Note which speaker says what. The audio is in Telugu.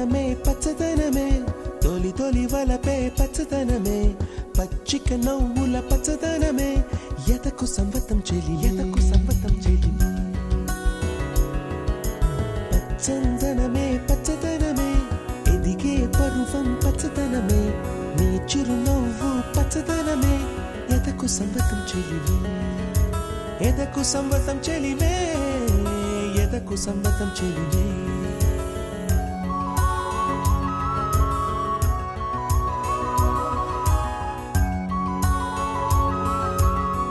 Speaker 1: పచ్చదనమే పచ్చదనమే తొలి తొలి వలపే పచ్చదనమే పచ్చిక నవ్వుల పచ్చదనమే ఎదకు సంవతం చెలి ఎదకు సంవతం చెలి పచ్చందనమే పచ్చదనమే ఎదిగే పరువం పచ్చదనమే నీ చిరునవ్వు పచ్చదనమే ఎదకు సంవతం చెలివే ఎదకు సంవతం చెలివే ఎదకు సంవతం చెలివే